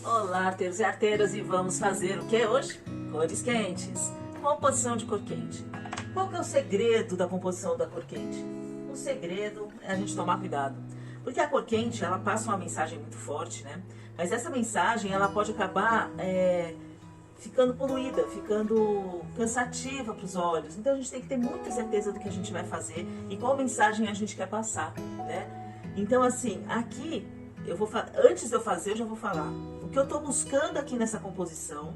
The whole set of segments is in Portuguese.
Olá, arteiros e arteiras, e vamos fazer o que hoje? Cores quentes. Composição de cor quente. Qual que é o segredo da composição da cor quente? O segredo é a gente tomar cuidado. Porque a cor quente, ela passa uma mensagem muito forte, né? Mas essa mensagem, ela pode acabar ficando poluída, ficando cansativa para os olhos. Então a gente tem que ter muita certeza do que a gente vai fazer e qual mensagem a gente quer passar, né? Então assim, aqui, antes de eu fazer, eu já vou falar. O que eu estou buscando aqui nessa composição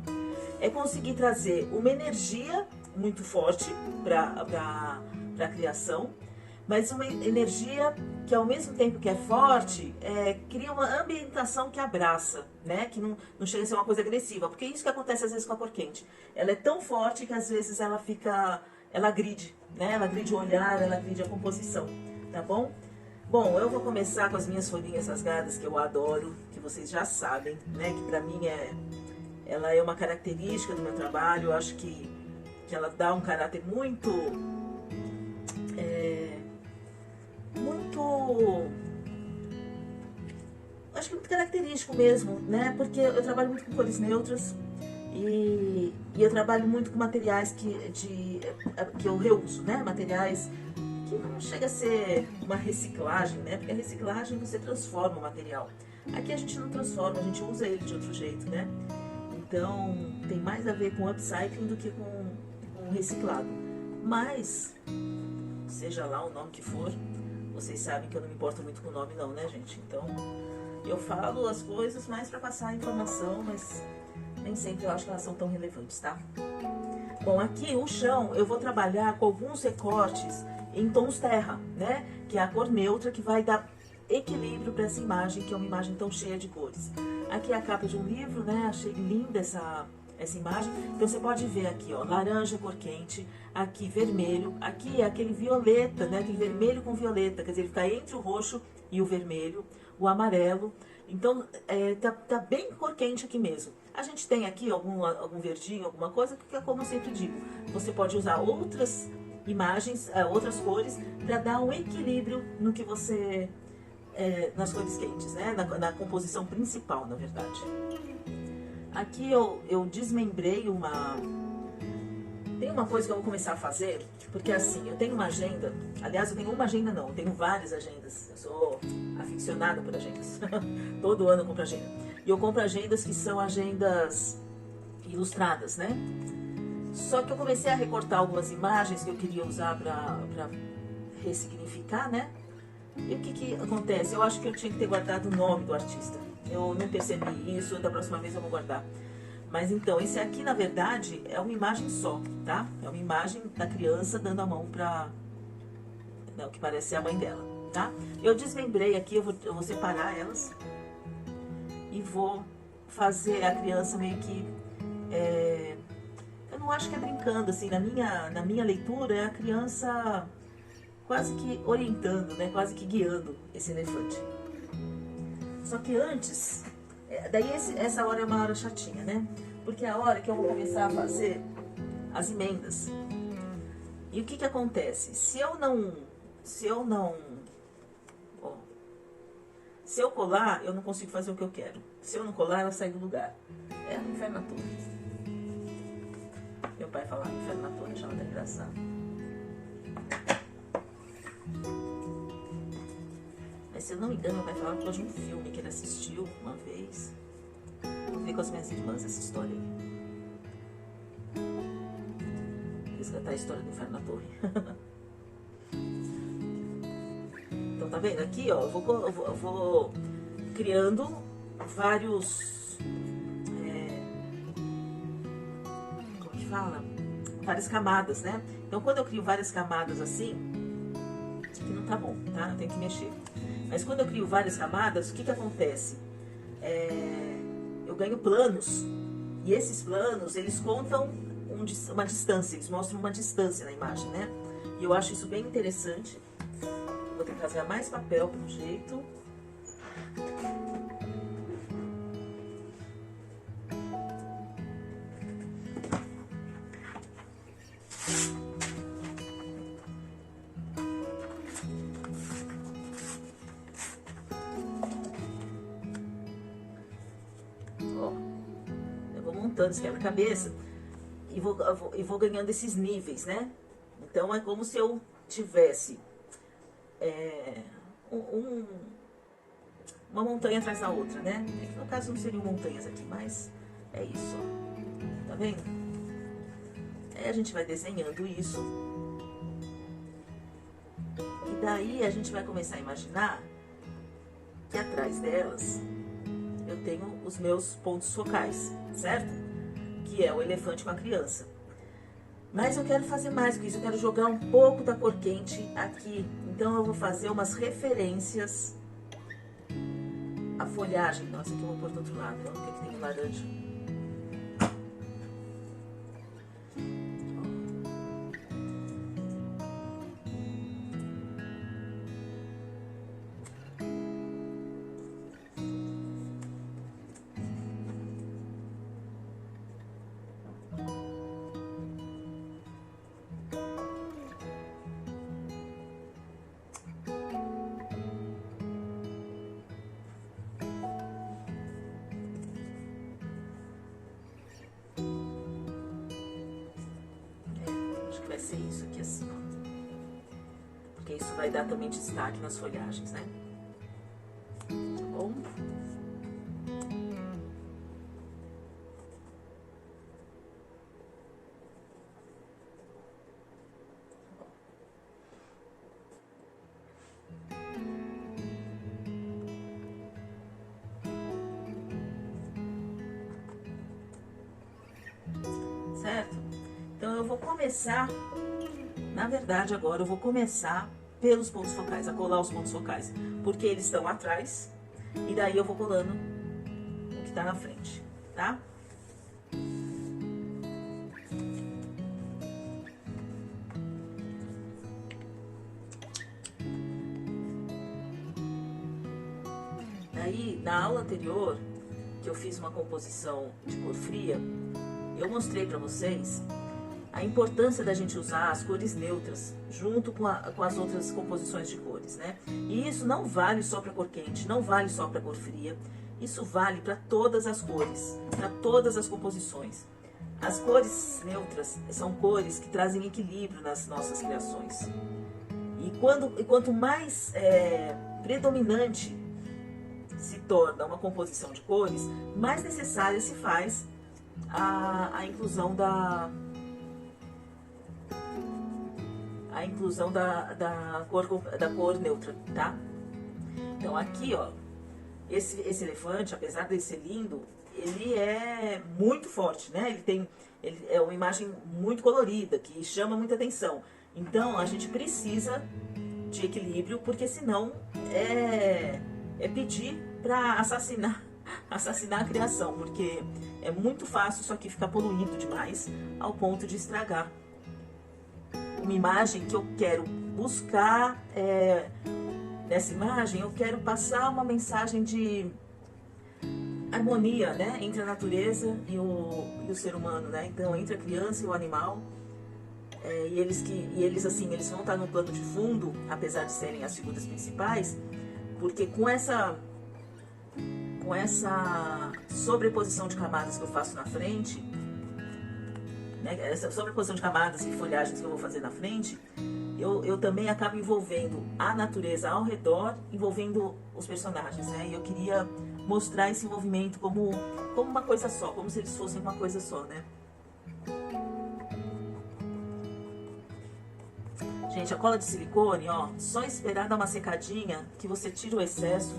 é conseguir trazer uma energia muito forte para a criação, mas uma energia que ao mesmo tempo que é forte, cria uma ambientação que abraça, né? Que não chega a ser uma coisa agressiva, porque é isso que acontece às vezes com a cor quente. Ela é tão forte que às vezes ela agride, né? Ela agride o olhar, ela agride a composição, tá bom? Bom, eu vou começar com as minhas folhinhas rasgadas, que eu adoro, que vocês já sabem, né? Que pra mim ela é uma característica do meu trabalho. Eu acho que ela dá um caráter muito acho que muito característico mesmo, né? Porque eu trabalho muito com cores neutras e eu trabalho muito com materiais que eu reuso, né? Materiais que não chega a ser uma reciclagem, né? Porque a reciclagem você transforma o material. Aqui a gente não transforma, a gente usa ele de outro jeito, né? Então tem mais a ver com upcycling do que com reciclado. Mas, seja lá o nome que for, vocês sabem que eu não me importo muito com o nome não, né, gente? Então, eu falo as coisas mais para passar a informação, mas nem sempre eu acho que elas são tão relevantes, tá? Bom, aqui o chão eu vou trabalhar com alguns recortes em tons terra, né? Que é a cor neutra que vai dar equilíbrio para essa imagem, que é uma imagem tão cheia de cores. Aqui é a capa de um livro, né? Achei linda essa imagem. Então você pode ver aqui, ó, laranja, cor quente, aqui vermelho, aqui é aquele violeta, né? Aquele vermelho com violeta, quer dizer, ele fica entre o roxo e o vermelho, o amarelo. Então tá bem cor quente aqui mesmo. A gente tem aqui algum verdinho, alguma coisa, que é como eu sempre digo, você pode usar outras imagens, outras cores, para dar um equilíbrio no que você nas cores quentes, né? Na composição principal, na verdade. Aqui eu desmembrei tem uma coisa que eu vou começar a fazer, porque assim, eu tenho uma agenda, aliás, eu tenho uma agenda não, eu tenho várias agendas, eu sou aficionada por agendas, todo ano eu compro agenda. E eu compro agendas que são agendas ilustradas, né? Só que eu comecei a recortar algumas imagens que eu queria usar para ressignificar, né? E o que acontece? Eu acho que eu tinha que ter guardado o nome do artista. Eu não percebi isso, da próxima vez eu vou guardar. Mas então, esse aqui, na verdade, é uma imagem só, tá? É uma imagem da criança dando a mão pra... Não, que parece ser a mãe dela, tá? Eu desmembrei aqui, eu vou separar elas. E vou fazer a criança meio que... Eu não acho que é brincando, assim, na minha leitura, é a criança quase que orientando, né? Quase que guiando esse elefante. Só que antes, daí essa hora é uma hora chatinha, né? Porque é a hora que eu vou começar a fazer as emendas. E o que acontece? Se eu colar, eu não consigo fazer o que eu quero. Se eu não colar, ela sai do lugar. É um inferno à toa. Meu pai falava inferno na torre, achava até engraçado. Mas se eu não me engano, meu pai falava de um filme que ele assistiu uma vez. Eu vi com as minhas irmãs essa história aí. Resgatar a história do inferno na torre. Então tá vendo? Aqui ó, eu vou criando vários... como que fala? Várias camadas, né? Então quando eu crio várias camadas assim, aqui não tá bom, tá? Eu tenho que mexer. Mas quando eu crio várias camadas, o que acontece? Eu ganho planos. E esses planos, eles contam uma distância, eles mostram uma distância na imagem, né? E eu acho isso bem interessante. Vou ter que rasgar mais papel pelo jeito. montando esse quebra-cabeça e vou ganhando esses níveis, né? Então é como se eu tivesse uma montanha atrás da outra, né? É que no caso não seriam montanhas aqui, mas é isso, ó. Tá vendo? Aí a gente vai desenhando isso. E daí a gente vai começar a imaginar que atrás delas eu tenho os meus pontos focais, certo? Que é o elefante com a criança. Mas eu quero fazer mais que isso, eu quero jogar um pouco da cor quente aqui. Então eu vou fazer umas referências à folhagem. Nossa, aqui eu vou pôr do outro lado, ó. O que é que tem laranja? Vai ser isso aqui assim, ó. Porque isso vai dar também destaque nas folhagens, né? Tá bom? Certo? Então eu vou começar, na verdade agora eu vou começar pelos pontos focais, a colar os pontos focais, porque eles estão atrás e daí eu vou colando o que está na frente, tá? Daí, na aula anterior, que eu fiz uma composição de cor fria, eu mostrei para vocês a importância da gente usar as cores neutras junto com as outras composições de cores, né? E isso não vale só para cor quente, não vale só para cor fria, isso vale para todas as cores, para todas as composições. As cores neutras são cores que trazem equilíbrio nas nossas criações. E quanto mais predominante se torna uma composição de cores, mais necessária se faz a inclusão da cor neutra, tá? Então aqui, ó, esse elefante, apesar de ser lindo, ele é muito forte, né? Ele é uma imagem muito colorida, que chama muita atenção. Então a gente precisa de equilíbrio, porque senão é pedir para assassinar a criação, porque é muito fácil isso aqui ficar poluído demais ao ponto de estragar uma imagem que eu quero buscar. Nessa imagem eu quero passar uma mensagem de harmonia, né, entre a natureza e o ser humano, né? Então entre a criança e o animal, e eles assim, eles vão estar no plano de fundo, apesar de serem as figuras principais, porque com essa sobreposição de camadas que eu faço na frente, né, essa sobreposição de camadas e folhagens que eu vou fazer na frente, eu também acabo envolvendo a natureza ao redor, envolvendo os personagens, né? E eu queria mostrar esse envolvimento como uma coisa só, como se eles fossem uma coisa só, né? Gente, a cola de silicone, ó, só esperar dar uma secadinha que você tira o excesso.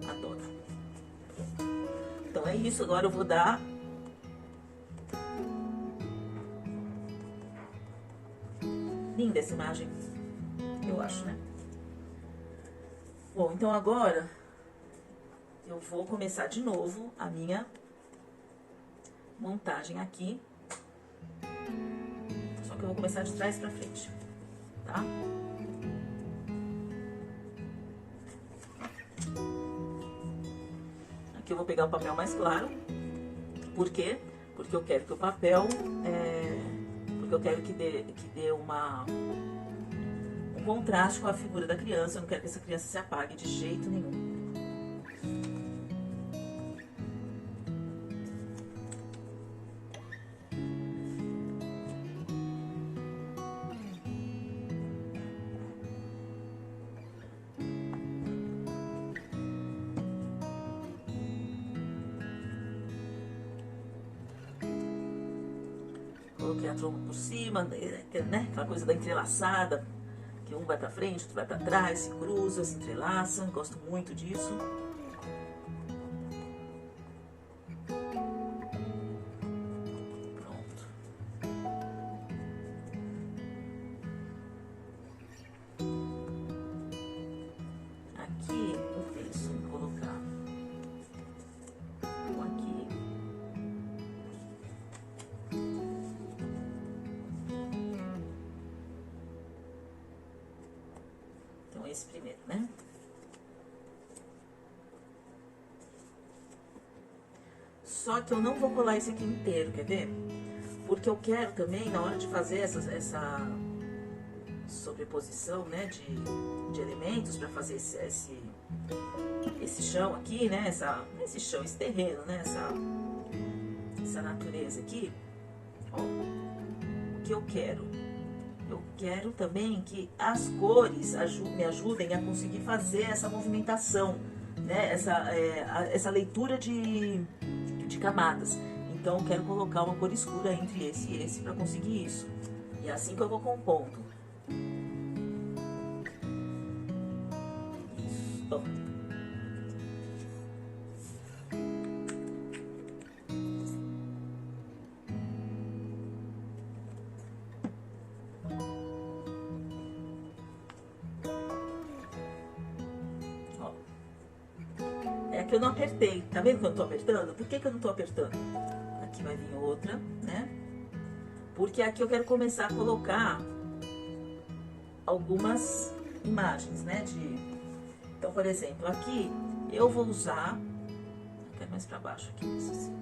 Adoro. Então é isso, agora eu vou dar linda essa imagem, eu acho, né? Bom, então agora eu vou começar de novo a minha montagem aqui. Só que eu vou começar de trás pra frente, tá? Aqui eu vou pegar o papel mais claro. Por quê? Porque eu quero que o papel porque eu quero que dê um contraste com a figura da criança. Eu não quero que essa criança se apague de jeito nenhum. coloquei a tromba por cima, né? Aquela coisa da entrelaçada, que um vai pra frente, outro vai pra trás, se cruza, se entrelaça. Gosto muito disso. Pronto. Aqui eu penso em colocar um aqui. Então esse primeiro, né? Só que eu não vou colar esse aqui inteiro, quer ver? Porque eu quero também, na hora de fazer essa sobreposição, né, de elementos para fazer esse chão aqui, né, esse chão, esse terreno, né, essa natureza aqui, ó, o que eu quero? Eu quero também que as cores me ajudem a conseguir fazer essa movimentação, né, essa leitura de camadas. Então eu quero colocar uma cor escura entre esse e esse para conseguir isso. E é assim que eu vou compondo. Isso. Ó. É que eu não apertei. Tá vendo que eu não tô apertando? Por que eu não tô apertando? Aqui vai vir outra, né? Porque aqui eu quero começar a colocar algumas imagens, né? Então, por exemplo, aqui eu vou usar... Eu quero mais pra baixo aqui, isso assim.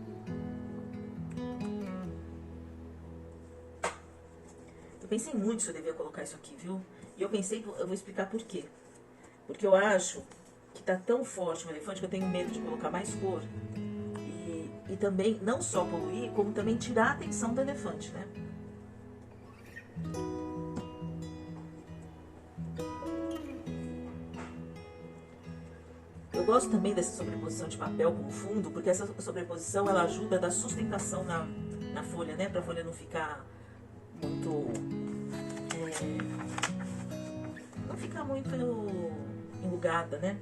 Eu pensei muito se eu devia colocar isso aqui, viu? E eu pensei, eu vou explicar por quê. Porque eu acho que tá tão forte o elefante que eu tenho medo de colocar mais cor. E também, não só poluir, como também tirar a atenção do elefante, né? Eu gosto também dessa sobreposição de papel com fundo, porque essa sobreposição, ela ajuda a dar sustentação na folha, né? Pra folha não ficar muito... não ficar muito enrugada, né?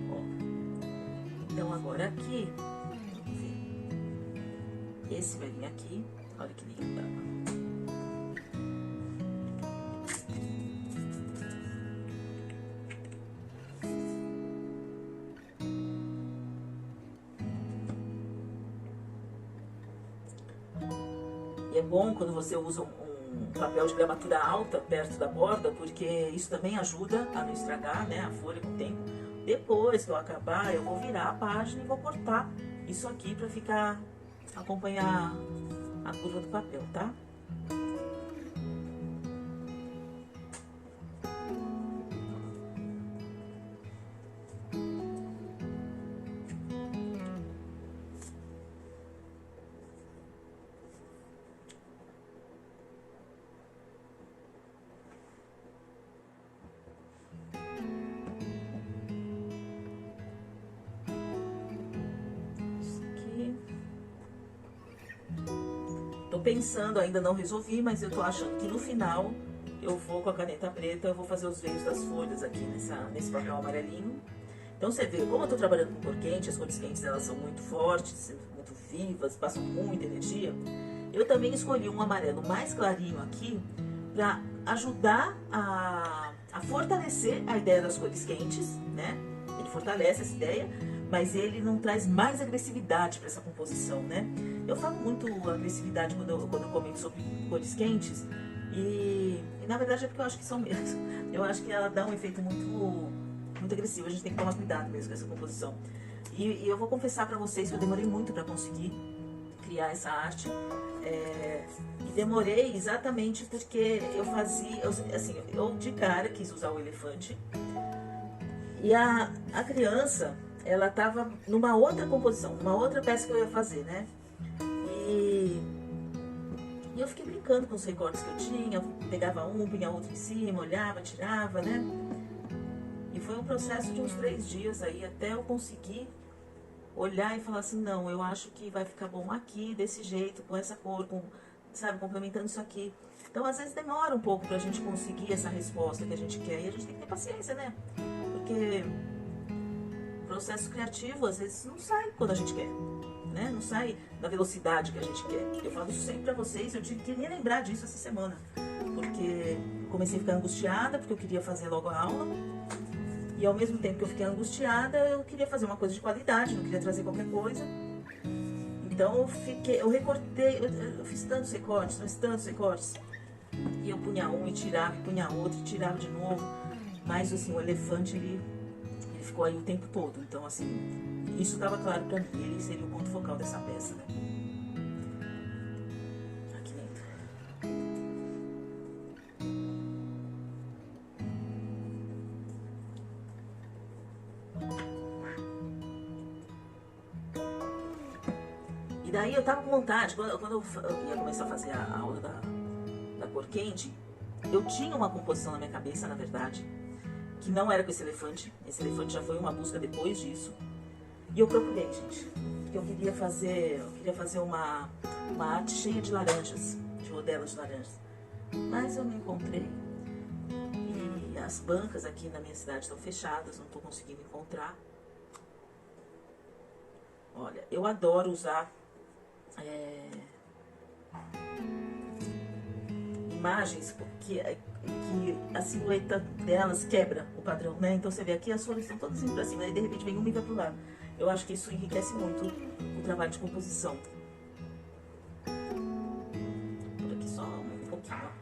Ó. Então agora aqui... Esse vai vir aqui, olha que linda. E é bom quando você usa um papel de gramatura alta perto da borda, porque isso também ajuda a não estragar, né, a folha com o tempo. Depois que eu acabar, eu vou virar a página e vou cortar isso aqui para ficar... acompanhar a curva do papel, tá? Tô pensando, ainda não resolvi, mas eu tô achando que no final eu vou com a caneta preta, eu vou fazer os veios das folhas aqui nesse papel amarelinho. Então você vê, como eu tô trabalhando com cor quente, as cores quentes elas são muito fortes, muito vivas, passam muita energia. Eu também escolhi um amarelo mais clarinho aqui para ajudar a fortalecer a ideia das cores quentes, né? Ele fortalece essa ideia, mas ele não traz mais agressividade para essa composição, né? Eu falo muito agressividade quando eu comento sobre cores quentes e na verdade é porque eu acho que são mesmo. Eu acho que ela dá um efeito muito agressivo, a gente tem que tomar cuidado mesmo com essa composição. E eu vou confessar para vocês que eu demorei muito para conseguir criar essa arte. E demorei exatamente porque eu de cara quis usar o elefante e a criança, ela tava numa outra composição, numa outra peça que eu ia fazer, né? E eu fiquei brincando com os recortes que eu tinha, pegava um, punha outro em cima, olhava, tirava, né? E foi um processo de uns 3 dias aí, até eu conseguir olhar e falar assim, não, eu acho que vai ficar bom aqui, desse jeito, com essa cor, sabe, complementando isso aqui. Então, às vezes demora um pouco pra gente conseguir essa resposta que a gente quer, e a gente tem que ter paciência, né? Porque o processo criativo, às vezes, não sai quando a gente quer, né? Não sai da velocidade que a gente quer. Eu falo isso sempre pra vocês, eu queria lembrar disso essa semana, porque eu comecei a ficar angustiada, porque eu queria fazer logo a aula, e ao mesmo tempo que eu fiquei angustiada, eu queria fazer uma coisa de qualidade, não queria trazer qualquer coisa. Então eu recortei, eu fiz tantos recortes, mas tantos recortes. E eu punha um e tirava, e punha outro e tirava de novo. Mas assim, o elefante, ele ficou aí o tempo todo. Então assim, isso estava claro pra mim, ele seria o ponto focal dessa peça, né? Aqui dentro. E daí eu tava com vontade, quando eu ia começar a fazer a aula da cor quente, eu tinha uma composição na minha cabeça, na verdade, que não era com esse elefante. Esse elefante já foi uma busca depois disso. E eu procurei, gente, porque eu queria fazer uma arte cheia de laranjas, de rodelas de laranjas. Mas eu não encontrei. E as bancas aqui na minha cidade estão fechadas, não estou conseguindo encontrar. Olha, eu adoro usar imagens que a silhueta delas quebra o padrão, né? Então você vê aqui as folhas estão todas indo pra cima, aí de repente vem uma e vai pro lado. Eu acho que isso enriquece muito o trabalho de composição. Por aqui só um pouquinho, ó.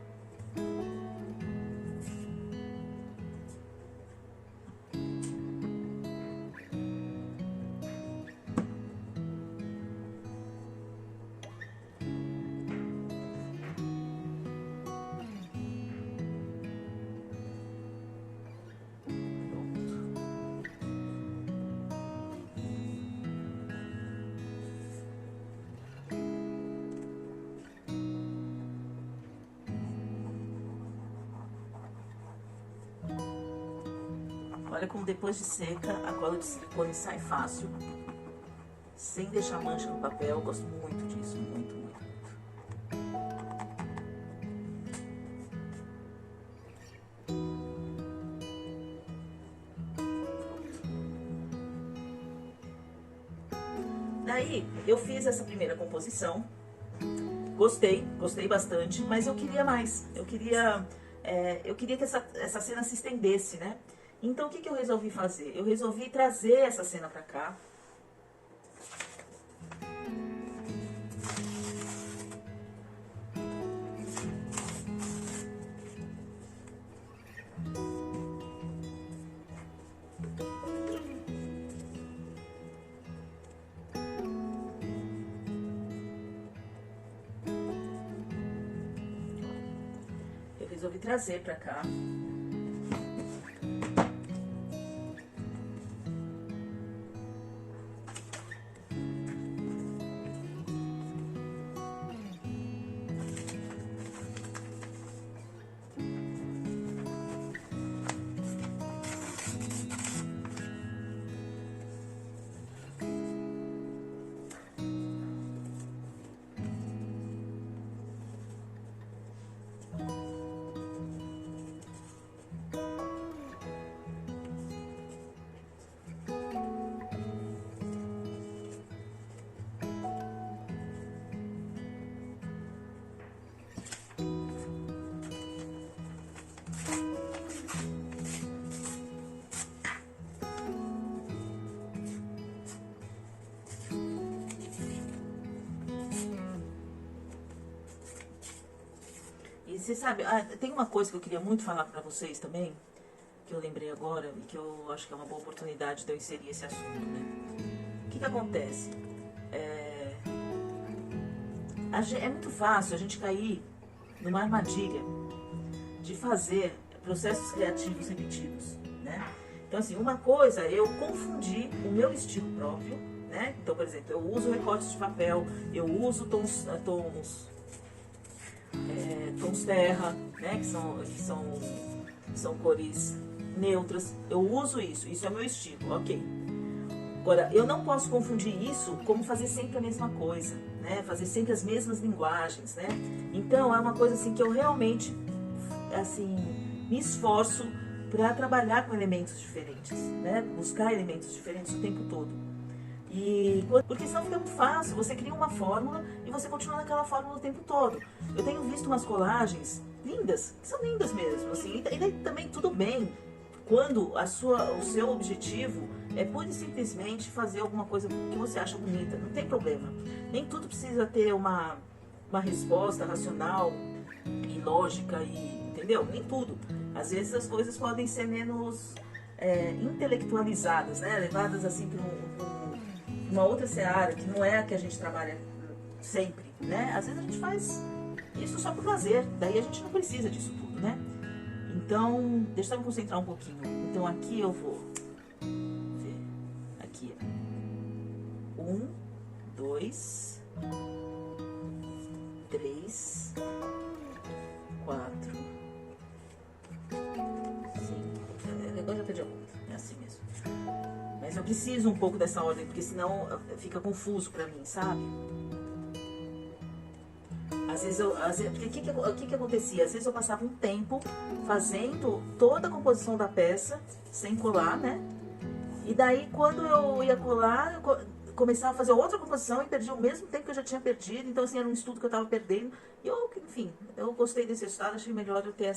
Olha como depois de seca a cola de silicone sai fácil, sem deixar mancha no papel. Eu gosto muito disso, muito, muito, muito. Daí eu fiz essa primeira composição, gostei bastante, mas eu queria mais. Eu queria que essa cena se estendesse, né? Então, o que eu resolvi fazer? Eu resolvi trazer essa cena pra cá. Eu resolvi trazer pra cá. E você sabe, tem uma coisa que eu queria muito falar pra vocês também, que eu lembrei agora, e que eu acho que é uma boa oportunidade de eu inserir esse assunto, né? O que acontece? É muito fácil a gente cair numa armadilha de fazer processos criativos repetidos, né? Então, assim, uma coisa é eu confundir o meu estilo próprio, né? Então, por exemplo, eu uso recortes de papel, eu uso tons terra, né? Que são cores neutras. Eu uso isso é meu estilo, ok. Agora, eu não posso confundir isso como fazer sempre a mesma coisa, né? Fazer sempre as mesmas linguagens, né? Então, é uma coisa assim que eu realmente, assim, me esforço para trabalhar com elementos diferentes, né? Buscar elementos diferentes o tempo todo. Porque senão fica muito fácil, você cria uma fórmula e você continua naquela fórmula o tempo todo. Eu tenho visto umas colagens lindas, que são lindas mesmo, assim, e daí também tudo bem quando o seu objetivo é pura e simplesmente fazer alguma coisa que você acha bonita, não tem problema. Nem tudo precisa ter uma resposta racional e lógica, entendeu? Nem tudo. Às vezes as coisas podem ser menos intelectualizadas, né? Levadas assim para uma outra seara, que não é a que a gente trabalha sempre, né? Às vezes a gente faz isso só por prazer, daí a gente não precisa disso tudo, né? Então, deixa eu me concentrar um pouquinho. Então aqui eu vou ver, aqui, 1, 2, 3, 4, 5, agora já perdi a conta, é assim mesmo. Mas eu preciso um pouco dessa ordem, porque senão fica confuso pra mim, sabe? Às vezes porque o que acontecia? Às vezes eu passava um tempo fazendo toda a composição da peça, sem colar, né? E daí quando eu ia colar, eu começava a fazer outra composição e perdia o mesmo tempo que eu já tinha perdido. Então assim, era um estudo que eu tava perdendo. E enfim, eu gostei desse resultado, achei melhor eu ter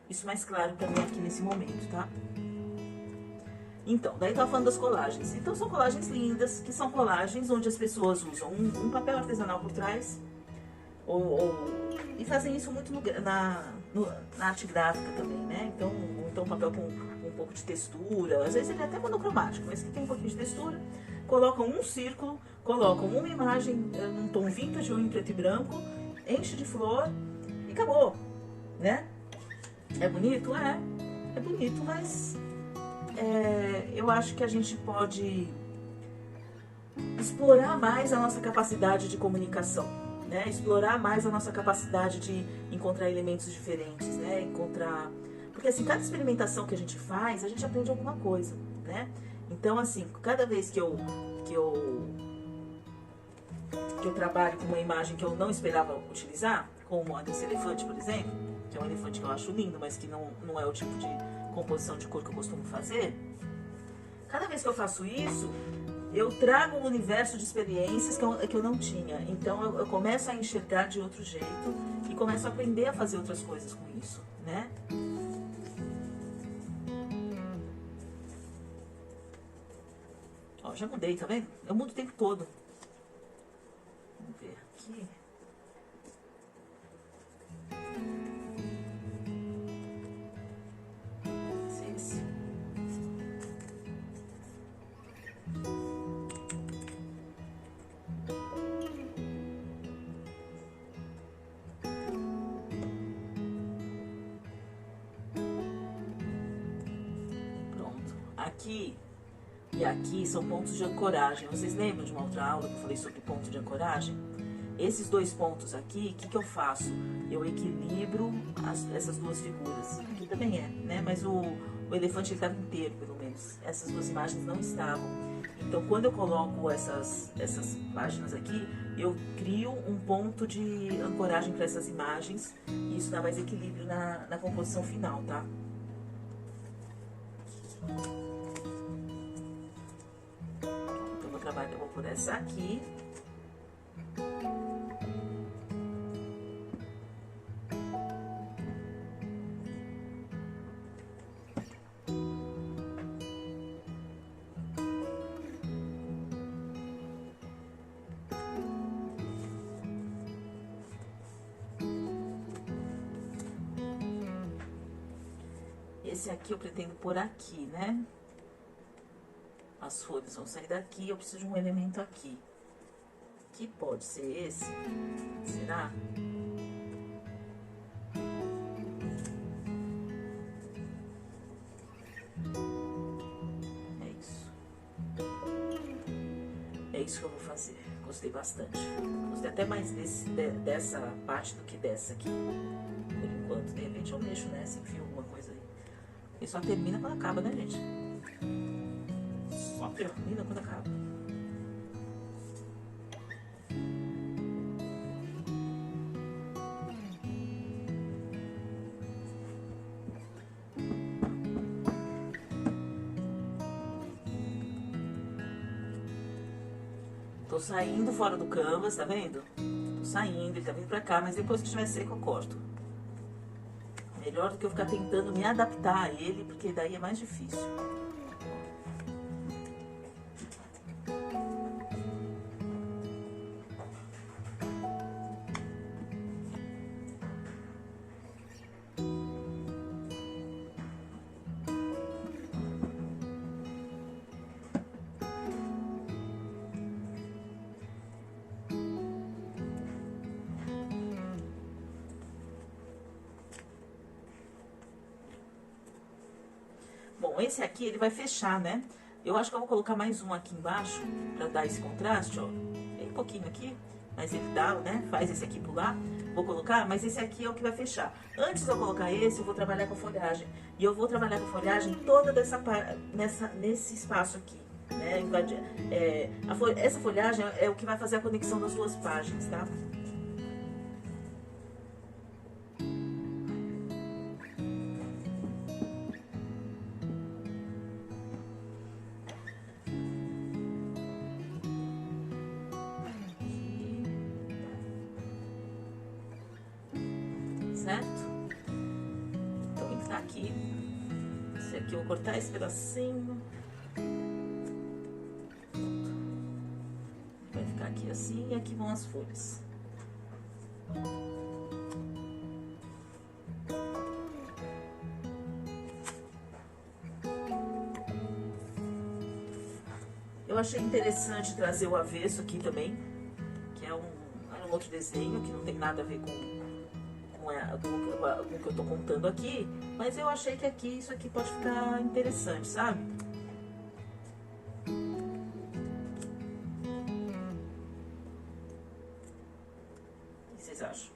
isso mais claro pra mim aqui nesse momento, tá? Então, daí eu tava falando das colagens. Então são colagens lindas, que são colagens onde as pessoas usam um papel artesanal por trás, e fazem isso muito na arte gráfica também, né? Então papel com um pouco de textura, às vezes ele é até monocromático, mas que tem um pouquinho de textura. Colocam um círculo, colocam uma imagem num tom vintage ou em preto e branco, enche de flor e acabou, né? É bonito? É bonito, mas eu acho que a gente pode explorar mais a nossa capacidade de comunicação, né? Explorar mais a nossa capacidade de encontrar elementos diferentes, né? Porque assim, cada experimentação que a gente faz, a gente aprende alguma coisa, né? Então assim, cada vez que eu trabalho com uma imagem que eu não esperava utilizar, como a desse elefante, por exemplo, que é um elefante que eu acho lindo, mas que não é o tipo de composição de cor que eu costumo fazer, cada vez que eu faço isso, eu trago um universo de experiências que eu não tinha. Então eu começo a enxergar de outro jeito e começo a aprender a fazer outras coisas com isso, né? Ó, já mudei, tá vendo? Eu mudo o tempo todo. Vamos ver aqui. Esse. Aqui e aqui são pontos de ancoragem. Vocês lembram de uma outra aula que eu falei sobre ponto de ancoragem? Esses dois pontos aqui, o que eu faço? Eu equilibro essas duas figuras. Aqui também né? Mas o elefante ele estava inteiro, pelo menos. Essas duas imagens não estavam. Então, quando eu coloco essas páginas aqui, eu crio um ponto de ancoragem para essas imagens. E isso dá mais equilíbrio na composição final, tá? Eu vou por essa aqui. Esse aqui eu pretendo pôr aqui, né? As folhas vão sair daqui, eu preciso de um elemento aqui. Que pode ser esse? Será? É isso. É isso que eu vou fazer. Gostei bastante. Gostei até mais dessa parte do que dessa aqui. Por enquanto, de repente eu mexo nessa, enfio alguma coisa aí. E só termina quando acaba, né, gente? Só menina, quando acaba. Tô saindo fora do canvas, tá vendo? Tô saindo, ele tá vindo pra cá, mas depois que estiver seco eu corto. Melhor do que eu ficar tentando me adaptar a ele, porque daí é mais difícil. Bom, esse aqui ele vai fechar, né? Eu acho que eu vou colocar mais um aqui embaixo pra dar esse contraste, ó. Bem pouquinho aqui, mas ele dá, né? Faz esse aqui pular. Vou colocar, mas esse aqui é o que vai fechar. Antes de eu colocar esse, eu vou trabalhar com a folhagem. E eu vou trabalhar com a folhagem toda nesse espaço aqui, né? Essa folhagem é o que vai fazer a conexão das duas páginas, tá? Certo? Então ele tá aqui. Esse aqui eu vou cortar esse pedacinho. Pronto. Vai ficar aqui assim e aqui vão as folhas. Eu achei interessante trazer o avesso aqui também, que é um outro desenho que não tem nada a ver com o que eu tô contando aqui, mas eu achei que aqui, isso aqui pode ficar interessante, sabe? O que vocês acham?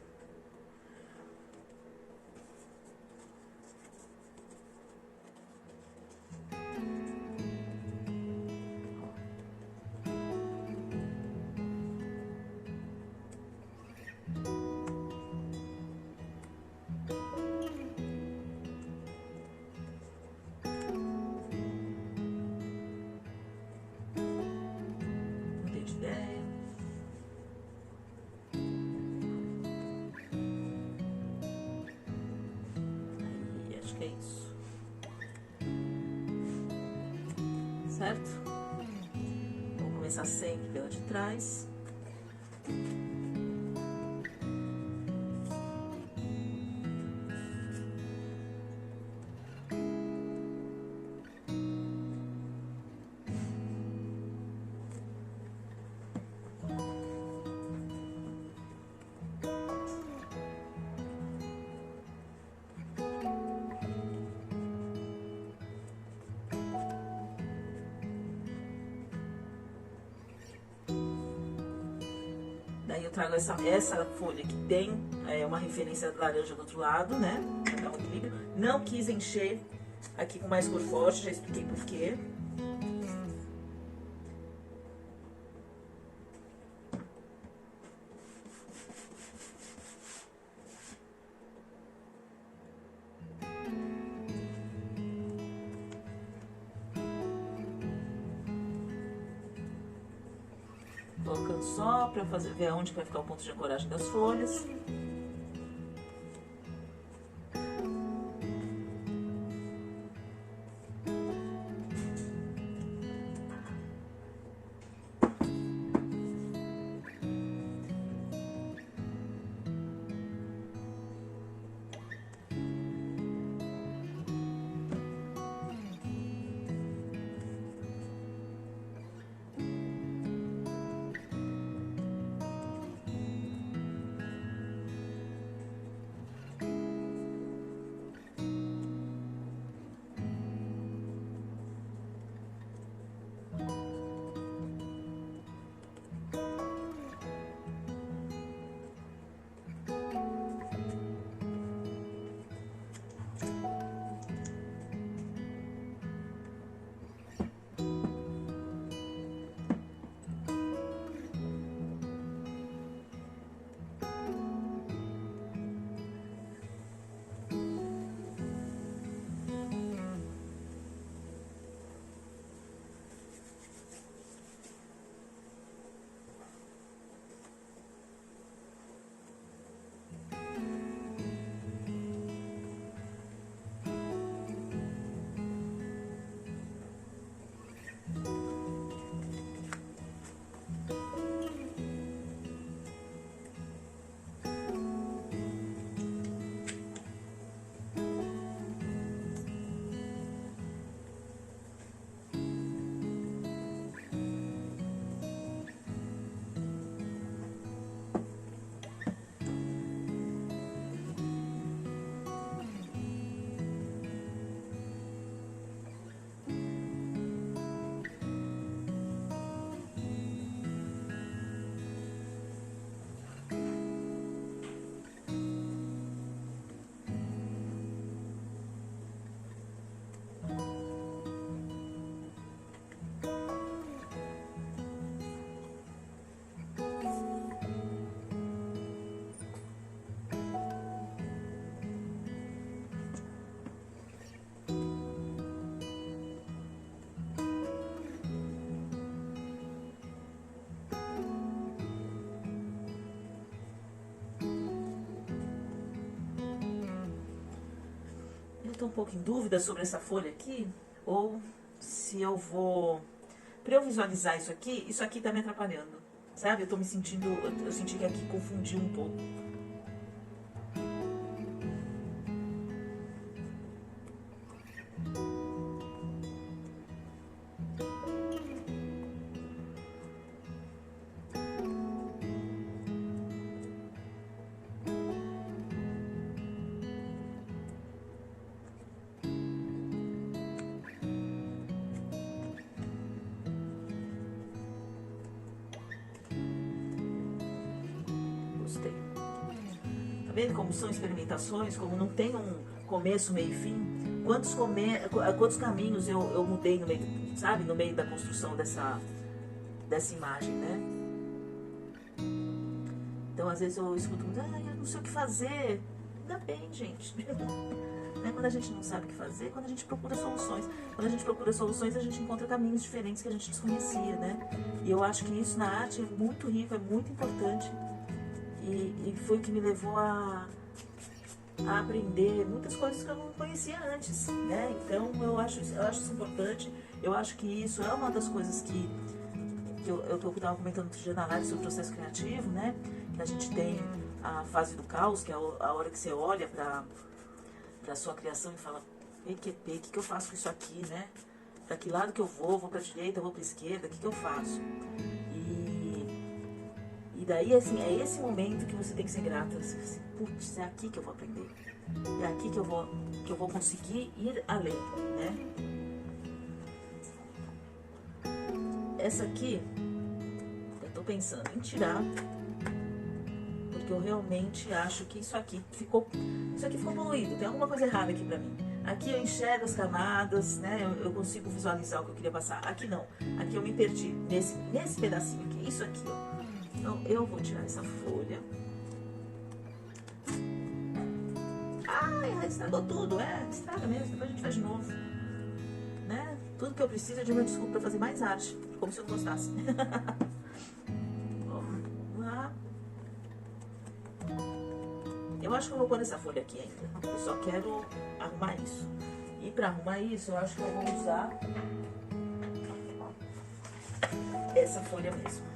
Acho que é isso. Certo? Vou começar sempre pela de trás. Daí eu trago essa folha que tem uma referência laranja do outro lado, né? Pra dar um equilíbrio. Não quis encher aqui com mais cor forte, já expliquei por quê. Colocando só pra ver aonde vai ficar o ponto de ancoragem das folhas. pouco em dúvida sobre essa folha aqui, ou se eu vou... Para eu visualizar isso aqui tá me atrapalhando, sabe? Eu tô me sentindo, eu senti que aqui confundiu um pouco. Gostei. Tá vendo como são experimentações, como não tem um começo, meio e fim? Quantos caminhos eu mudei no meio, sabe? No meio da construção dessa imagem, né? Então, às vezes eu escuto muito, eu não sei o que fazer. Ainda bem, gente. Né? Quando a gente não sabe o que fazer, quando a gente procura soluções. Quando a gente procura soluções, a gente encontra caminhos diferentes que a gente desconhecia, né? E eu acho que isso na arte é muito rico, é muito importante. E foi o que me levou a aprender muitas coisas que eu não conhecia antes, né? Então eu acho isso importante. Eu acho que isso é uma das coisas que eu estava comentando outro dia na live sobre o processo criativo, né? Que a gente tem a fase do caos, que é a hora que você olha para a sua criação e fala, o que eu faço com isso aqui, né? Para que lado que eu vou para a direita, vou para a esquerda, o que eu faço? E daí, assim, é esse momento que você tem que ser grata. Você assim, putz, é aqui que eu vou aprender. É aqui que eu vou conseguir ir além, né? Essa aqui, eu tô pensando em tirar, porque eu realmente acho que isso aqui ficou poluído. Tem alguma coisa errada aqui pra mim. Aqui eu enxergo as camadas, né? Eu consigo visualizar o que eu queria passar. Aqui não. Aqui eu me perdi nesse pedacinho aqui. Isso aqui, ó. Então, eu vou tirar essa folha. Ai, estragou tudo. Estraga mesmo. Depois a gente faz de novo. Né? Tudo que eu preciso é de uma desculpa pra fazer mais arte. Como se eu não gostasse. Vamos lá. Eu acho que eu vou pôr essa folha aqui ainda. Eu só quero arrumar isso. E pra arrumar isso, eu acho que eu vou usar essa folha mesmo.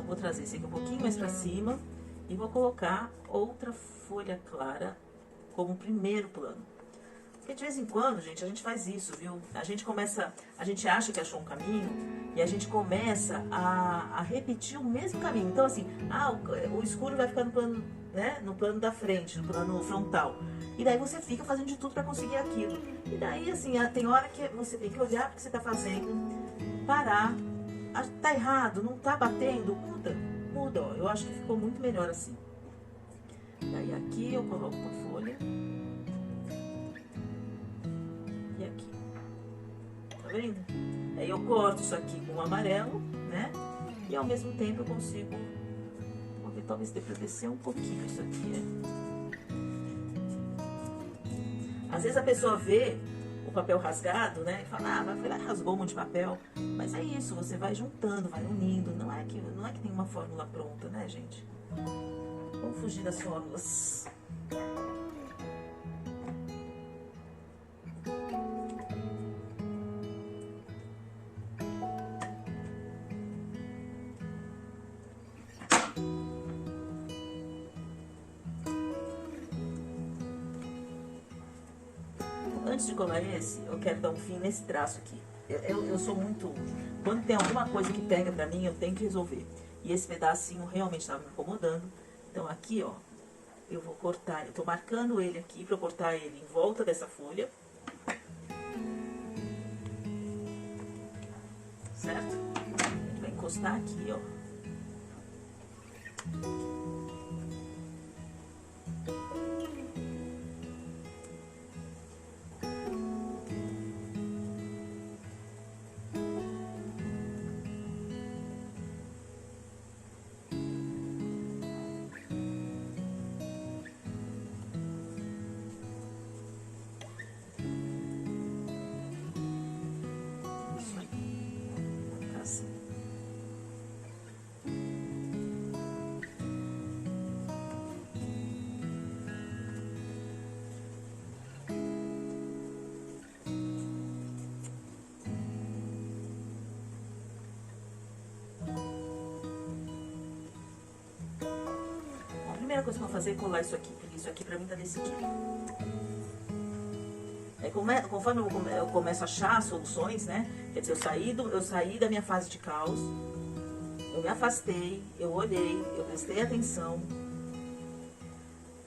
Vou trazer esse aqui um pouquinho mais pra cima e vou colocar outra folha clara como primeiro plano. Porque de vez em quando, gente, a gente faz isso, viu? A gente acha que achou um caminho e a gente começa a repetir o mesmo caminho. Então, assim, o escuro vai ficar no plano, né? No plano da frente, no plano frontal. E daí você fica fazendo de tudo pra conseguir aquilo. E daí, assim, tem hora que você tem que olhar pro que você tá fazendo, parar. Tá errado, não tá batendo, muda, ó. Eu acho que ficou muito melhor assim. Daí aqui eu coloco uma folha. E aqui. Tá vendo? Aí eu corto isso aqui com o amarelo, né? E ao mesmo tempo eu consigo... Vou ver, talvez dê pra descer um pouquinho isso aqui, né? Às vezes a pessoa vê o papel rasgado, né? E fala, ah, mas foi lá e rasgou um monte de papel. Mas é isso, você vai juntando, vai unindo. Não é que tem uma fórmula pronta, né, gente? Vamos fugir das fórmulas. Antes de colar esse, eu quero dar um fim nesse traço aqui. Eu sou muito... Quando tem alguma coisa que pega pra mim, eu tenho que resolver. E esse pedacinho realmente estava me incomodando. Então aqui, ó, eu vou cortar... Eu tô marcando ele aqui pra eu cortar ele em volta dessa folha. Certo? A gente vai encostar aqui, ó. A primeira coisa que eu vou fazer é colar isso aqui, porque isso aqui pra mim tá decidido. Aí, conforme eu começo a achar soluções, né? Quer dizer, eu saí da minha fase de caos, eu me afastei, eu olhei, eu prestei atenção,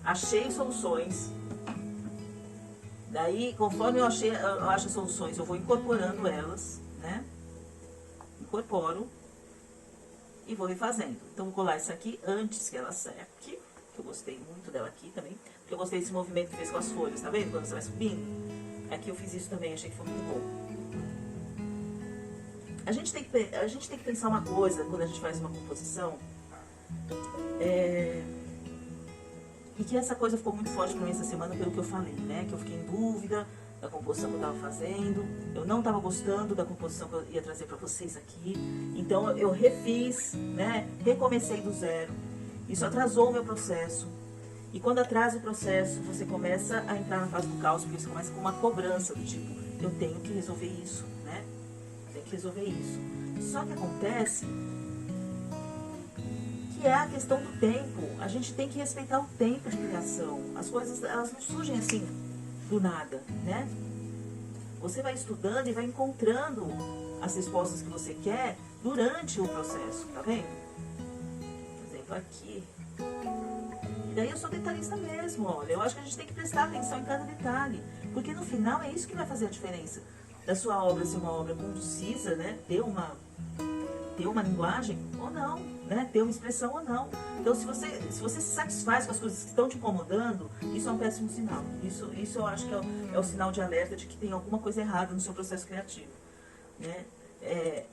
achei soluções. Daí, conforme eu acho soluções, eu vou incorporando elas, né? Incorporo e vou refazendo. Então, vou colar isso aqui antes que ela seque, que eu gostei muito dela aqui também, porque eu gostei desse movimento que fez com as folhas, tá vendo? Quando você vai subindo. Aqui eu fiz isso também, achei que foi muito bom. A gente tem que pensar uma coisa quando a gente faz uma composição, e que essa coisa ficou muito forte pra mim essa semana pelo que eu falei, né? Que eu fiquei em dúvida da composição que eu tava fazendo, eu não tava gostando da composição que eu ia trazer pra vocês aqui, então eu refiz, né? Recomecei do zero. Isso atrasou o meu processo. E quando atrasa o processo, você começa a entrar na fase do caos, porque você começa com uma cobrança do tipo, eu tenho que resolver isso, né? Tenho que resolver isso. Só que acontece que é a questão do tempo. A gente tem que respeitar o tempo de criação. As coisas, elas não surgem assim, do nada, né? Você vai estudando e vai encontrando as respostas que você quer durante o processo, tá vendo? Por exemplo, aqui... E daí eu sou detalhista mesmo, olha. Eu acho que a gente tem que prestar atenção em cada detalhe. Porque no final é isso que vai fazer a diferença da sua obra ser uma obra concisa, né? Ter uma linguagem ou não, né? Ter uma expressão ou não. Então, se você se satisfaz com as coisas que estão te incomodando, isso é um péssimo sinal. Isso eu acho que é o sinal de alerta de que tem alguma coisa errada no seu processo criativo, né? É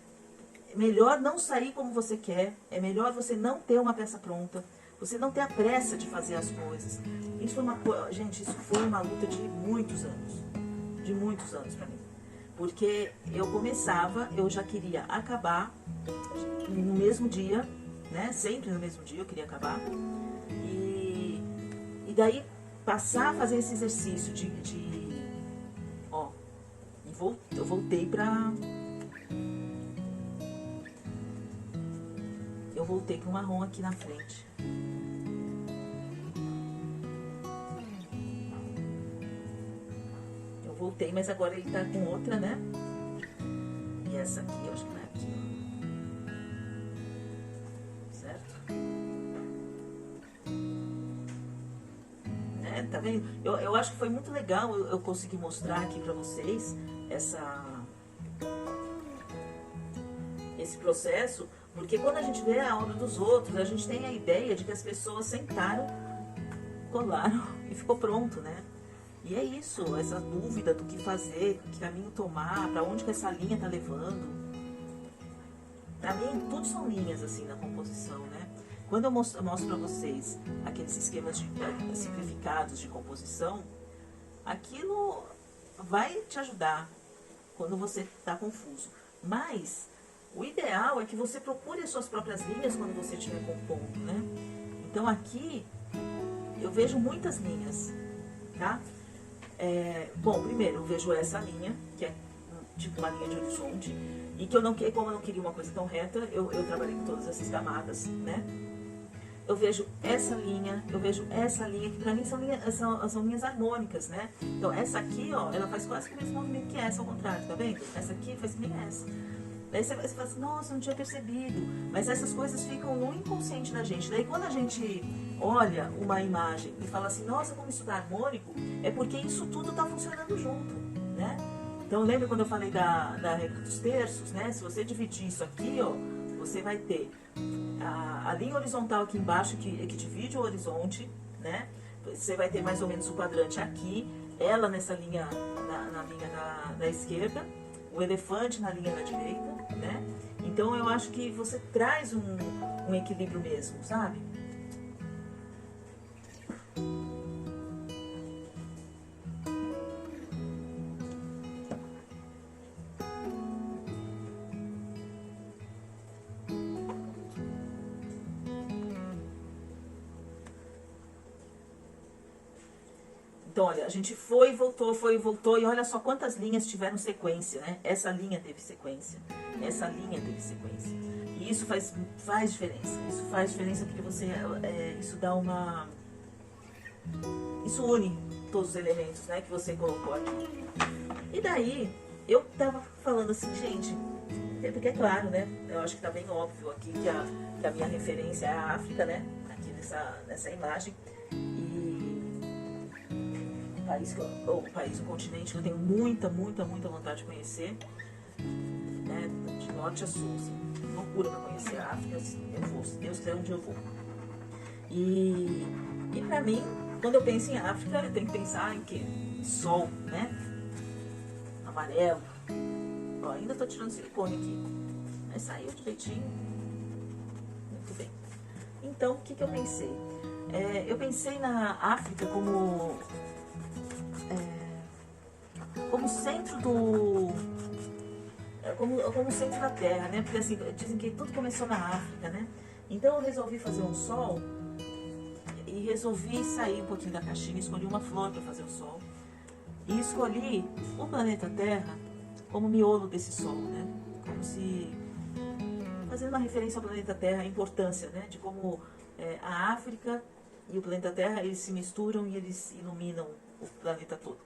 melhor não sair como você quer, é melhor você não ter uma peça pronta, você não ter a pressa de fazer as coisas. Gente, isso foi uma luta de muitos anos pra mim. Porque eu já queria acabar no mesmo dia, né? Sempre no mesmo dia eu queria acabar. E daí passar a fazer esse exercício ó, eu voltei pra... Eu voltei pro marrom aqui na frente. Eu voltei, mas agora ele tá com outra, né? E essa aqui, eu acho que não é aqui, ó. Certo? Tá vendo? Eu acho que foi muito legal eu conseguir mostrar aqui pra vocês esse processo, porque quando a gente vê a obra dos outros, a gente tem a ideia de que as pessoas sentaram, colaram e ficou pronto, né? E é isso, essa dúvida do que fazer, que caminho tomar, para onde que essa linha tá levando. Para mim, tudo são linhas assim na composição, né? Quando eu mostro para vocês aqueles esquemas simplificados de composição, aquilo vai te ajudar quando você está confuso. Mas o ideal é que você procure as suas próprias linhas quando você estiver compondo, né? Então aqui eu vejo muitas linhas, tá? Bom, primeiro eu vejo essa linha, que é tipo uma linha de horizonte, e que como eu não queria uma coisa tão reta, eu trabalhei com todas essas camadas, né? Eu vejo essa linha, que pra mim são linhas harmônicas, né? Então essa aqui, ó, ela faz quase o mesmo movimento que essa, ao contrário, tá vendo? Essa aqui faz que nem essa. Daí você fala assim, nossa, não tinha percebido. Mas essas coisas ficam no inconsciente da gente. Daí quando a gente olha uma imagem e fala assim, nossa, como isso tá harmônico, é porque isso tudo tá funcionando junto, né? Então lembra quando eu falei da regra dos terços, né? Se você dividir isso aqui, ó, você vai ter a linha horizontal aqui embaixo que divide o horizonte, né? Você vai ter mais ou menos o quadrante aqui, ela nessa linha, na linha da esquerda, o elefante na linha da direita, né? Então eu acho que você traz um equilíbrio mesmo, sabe? Então, olha, a gente foi e voltou, e olha só quantas linhas tiveram sequência, né? Essa linha teve sequência, essa linha teve sequência. E isso faz diferença, isso faz diferença porque isso dá uma... Isso une todos os elementos, né, que você colocou aqui. E daí, eu tava falando assim, gente, porque é claro, né, eu acho que tá bem óbvio aqui que a minha referência é a África, né, aqui nessa imagem. Um continente que eu tenho muita vontade de conhecer, né, de norte a sul, assim, loucura para conhecer a África, assim, eu vou, se Deus quiser, onde eu vou. E para mim, quando eu penso em África, eu tenho que pensar em quê? Sol, né, amarelo, ó, ainda tô tirando silicone aqui, mas saiu direitinho, muito bem. Então, o que eu pensei? Eu pensei na África como centro como centro da Terra, né? Porque assim, dizem que tudo começou na África, né? Então eu resolvi fazer um sol e resolvi sair um pouquinho da caixinha, escolhi uma flor para fazer o sol. E escolhi o planeta Terra como miolo desse sol, né? Como se... fazendo uma referência ao planeta Terra, a importância, né? De como a África e o planeta Terra, eles se misturam e eles iluminam o planeta todo.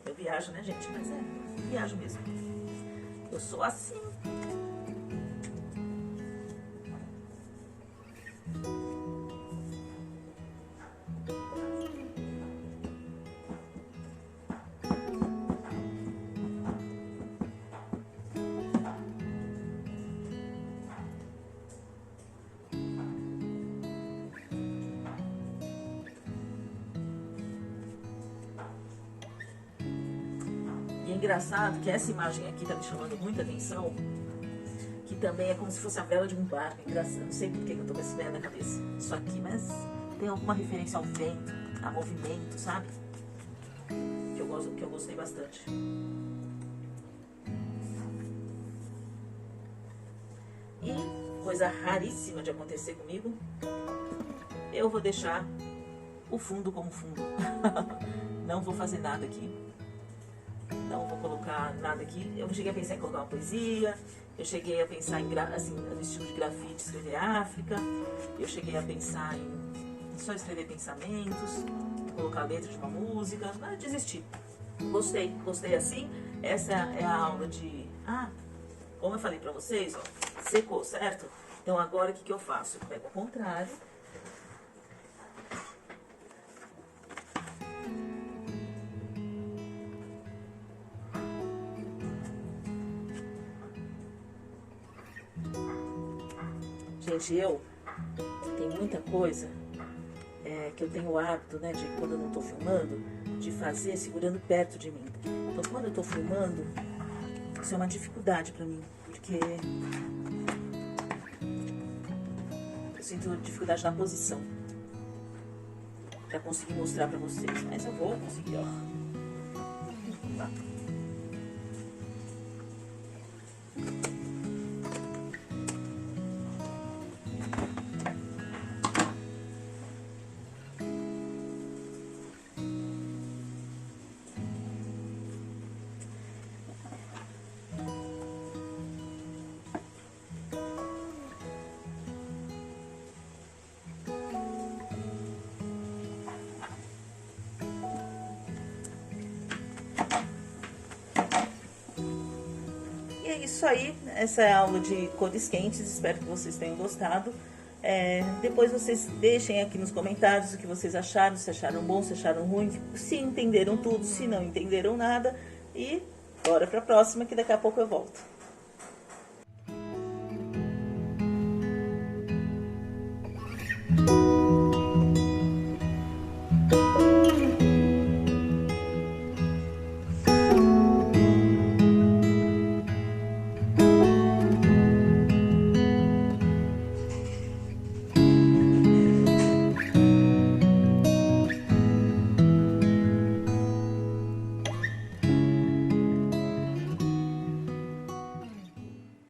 Eu viajo, né, gente? Mas viajo mesmo. Eu sou assim. Engraçado que essa imagem aqui tá me chamando muita atenção, que também é como se fosse a vela de um barco. Engraçado, não sei por que eu tô com essa ideia na cabeça, isso aqui, mas tem alguma referência ao vento, a movimento, sabe? Que eu gostei bastante. E coisa raríssima de acontecer comigo, eu vou deixar o fundo como fundo. Não vou fazer nada aqui. Não vou colocar nada aqui. Eu cheguei a pensar em colocar uma poesia, eu cheguei a pensar em no estilo de grafite, escrever África, eu cheguei a pensar em só escrever pensamentos, colocar a letra de uma música, mas desisti. Gostei assim. Essa é a aula de... como eu falei pra vocês, ó, secou, certo? Então agora o que eu faço? Eu pego ao contrário. Gente, tem muita coisa que eu tenho o hábito, né, de quando eu não tô filmando, de fazer segurando perto de mim. Então, quando eu tô filmando, isso é uma dificuldade pra mim, porque eu sinto dificuldade na posição pra conseguir mostrar pra vocês. Mas eu vou conseguir, ó. Tá. E é isso aí, essa é a aula de cores quentes, espero que vocês tenham gostado. Depois vocês deixem aqui nos comentários o que vocês acharam, se acharam bom, se acharam ruim, se entenderam tudo, se não entenderam nada. E bora pra próxima, que daqui a pouco eu volto.